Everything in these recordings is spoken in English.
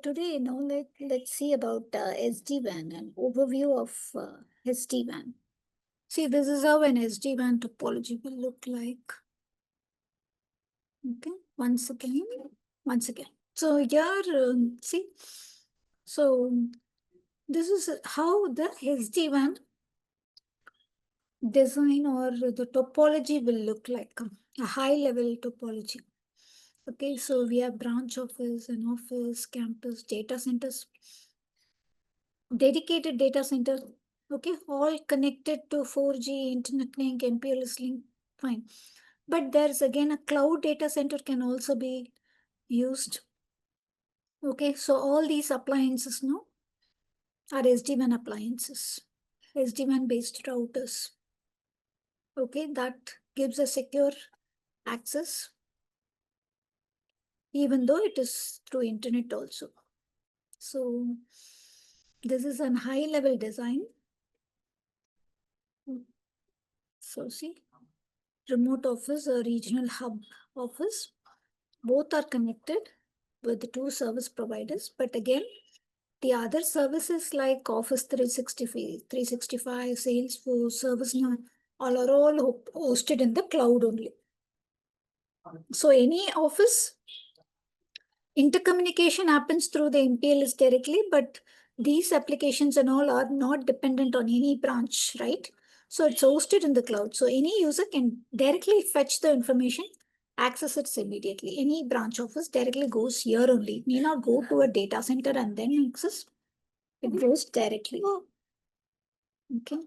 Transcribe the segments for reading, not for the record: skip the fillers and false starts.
today, let's see about SD-WAN, an overview of SD-WAN. See, this is how an SD-WAN topology will look like. Okay, once again. So here, see, so this is how the SD-WAN design or the topology will look like, a high-level topology. Okay, so we have branch office, an office, campus, data centers, dedicated data center, okay, all connected to 4G, internet link, MPLS link, fine. But there's again a cloud data center can also be used. Okay, so all these appliances now are SD-WAN appliances, SD-WAN based routers. Okay, that gives a secure access, even though it is through internet also. So this is a high level design. So see, remote office or regional hub office, both are connected with the two service providers. But again, the other services like Office 365, Salesforce, ServiceNow, all are all hosted in the cloud only. So any office intercommunication happens through the MPLS directly, but these applications and all are not dependent on any branch, right? So it's hosted in the cloud. So any user can directly fetch the information, access it immediately. Any branch office directly goes here only. It may not go to a data center and then access. It goes directly. Okay.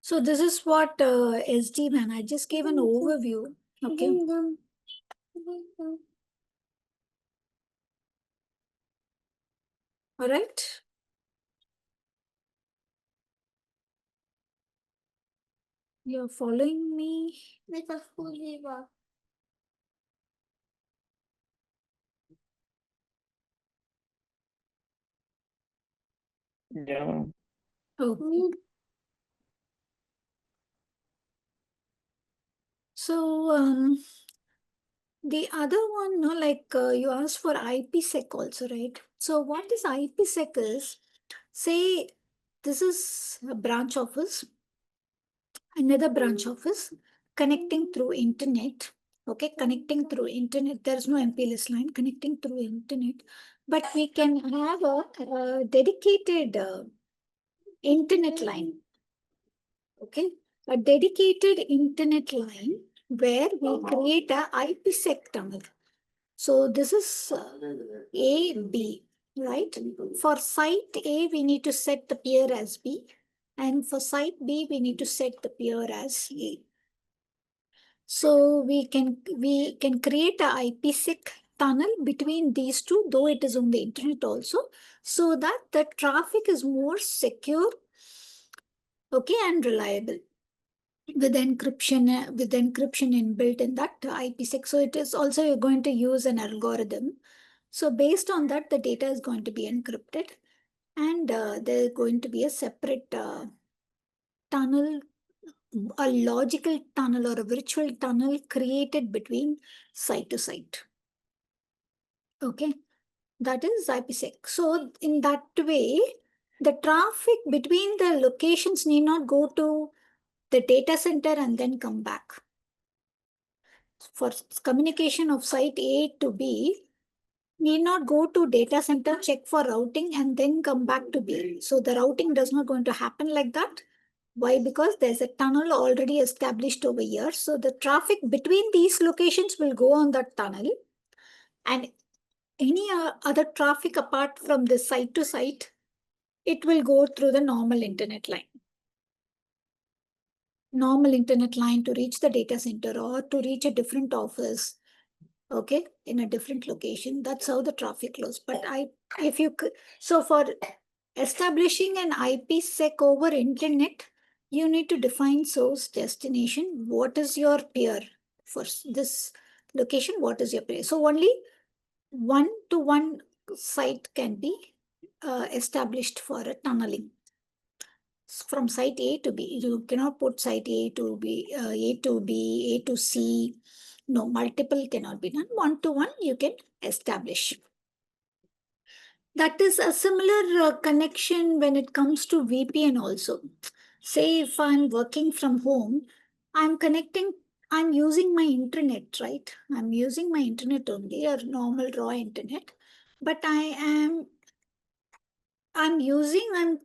So this is what SD-WAN. I just gave an overview. Okay. All right. You're following me? Yeah. Okay. So the other one, no, like you asked for IPsec also, right? So what this IPsec is, say this is a branch office, another branch office connecting through internet. Okay, connecting through internet. There's no MPLS line connecting through internet, but we can have a dedicated internet line. Okay, a dedicated internet line where we create a IPsec tunnel. So this is A, B, right? For site A, we need to set the peer as B. And for site B, we need to set the peer as A. So we can create a IPsec tunnel between these two, though it is on the internet also, so that the traffic is more secure, okay, and reliable with encryption inbuilt in that IPsec. So it is also going to use an algorithm. So based on that, the data is going to be encrypted, and there's going to be a separate tunnel, a logical tunnel or a virtual tunnel created between site to site. Okay, that is IPsec. So in that way, The traffic between the locations need not go to the data center and then come back. For communication of site A to B, need not go to data center, check for routing, and then come back to B. So the routing does not going to happen like that. Why? Because there's a tunnel already established over here. So the traffic between these locations will go on that tunnel, and any other traffic apart from the site to site, it will go through the normal internet line. Normal internet line to reach the data center or to reach a different office, okay, in a different location. That's how the traffic flows. But if you could, so for establishing an IPsec over internet, you need to define source destination. What is your peer for this location? What is your peer? So only one-to-one site can be established for a tunneling from site A to B. You cannot put site A to B, A to B, A to C. No, multiple cannot be done. One-to-one you can establish. That is a similar connection when it comes to VPN also. Say if I'm working from home, I'm connecting, I'm using my internet, right? I'm using my internet only, or normal raw internet. But I'm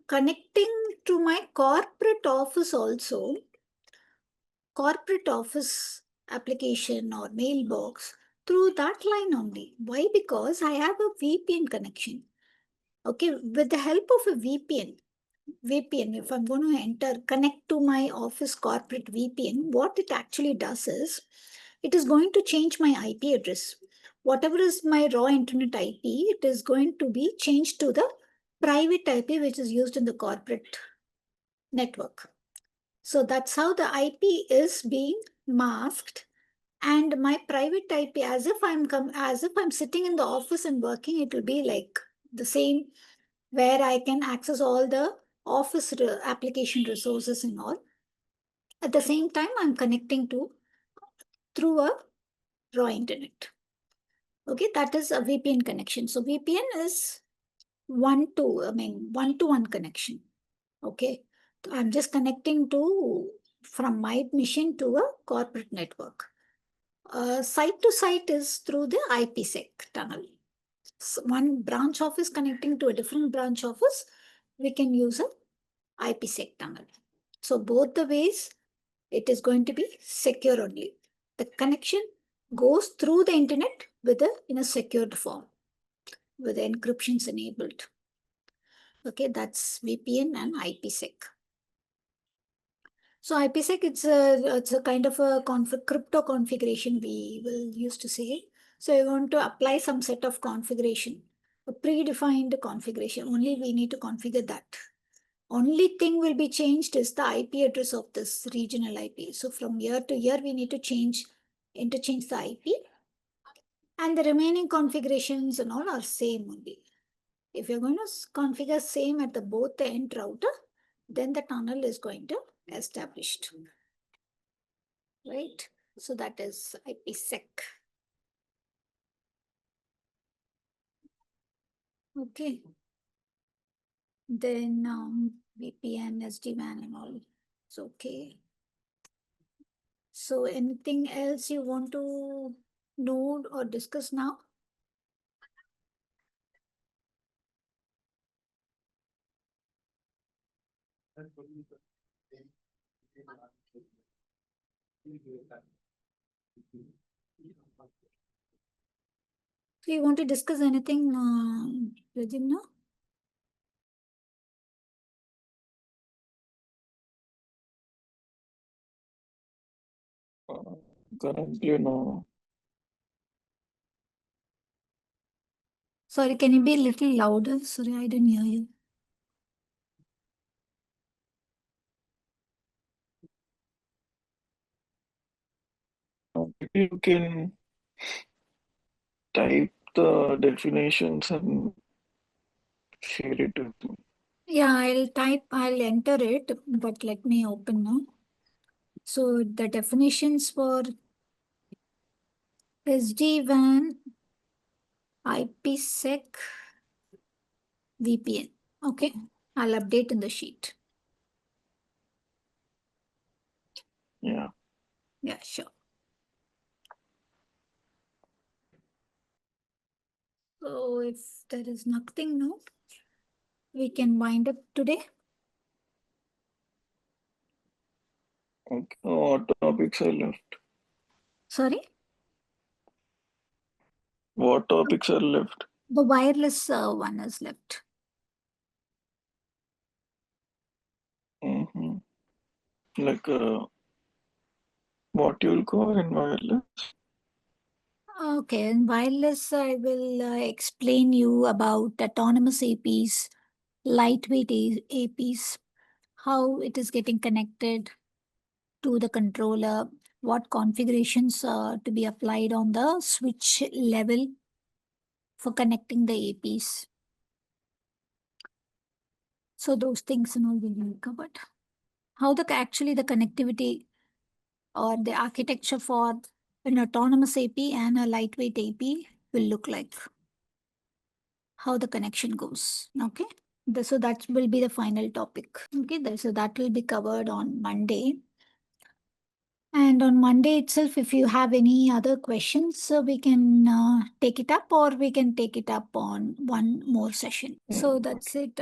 connecting to my corporate office also, corporate office application or mailbox through that line only. Why? Because I have a VPN connection. Okay, with the help of a VPN, if I'm going to connect to my office corporate VPN, what it actually does is, it is going to change my IP address. Whatever is my raw internet IP, it is going to be changed to the private IP, which is used in the corporate network. So that's how the IP is being masked. And my private IP, as if I'm sitting in the office and working, it will be like the same, where I can access all the office application resources and all. At the same time, I'm connecting to through a raw internet. Okay, that is a VPN connection. So VPN is one-to-one connection. Okay, I'm just connecting to from my machine to a corporate network. Site to site is through the IPsec tunnel. So one branch office connecting to a different branch office, we can use a IPsec tunnel. So both the ways, it is going to be secure only. The connection goes through the internet in a secured form with the encryptions enabled. Okay, that's VPN and IPsec. So IPsec, it's a kind of a crypto configuration, we will use to say. So you want to apply some set of configuration, a predefined configuration. Only we need to configure that. Only thing will be changed is the IP address of this regional IP. So from year to year, we need to interchange the IP, and the remaining configurations and all are same only. If you're going to configure same at both the end router, then the tunnel is going to established, right? So that is IPsec. Okay. Then VPN, SD-WAN and all. It's okay. So anything else you want to know or discuss now? So you want to discuss anything, Rajimna? Currently, no. Sorry, can you be a little louder? Sorry, I didn't hear you. You can type the definitions and share it with me. Yeah, I'll enter it, but let me open now. So the definitions for SD-WAN, IPsec, VPN. Okay. I'll update in the sheet. Yeah. Yeah, sure. So if there is nothing now, we can wind up today. Okay. What topics are left? Sorry? What topics are left? The wireless one is left. Mm-hmm. Like what you'll call in wireless? Okay, in wireless, I will explain you about autonomous APs, lightweight APs, how it is getting connected to the controller, what configurations to be applied on the switch level for connecting the APs. So those things will be covered. How actually the connectivity or the architecture for an autonomous AP and a lightweight AP will look like. How the connection goes. Okay. So that will be the final topic. Okay. So that will be covered on Monday. And on Monday itself, if you have any other questions, we can take it up or we can take it up on one more session. So Mm, that's it.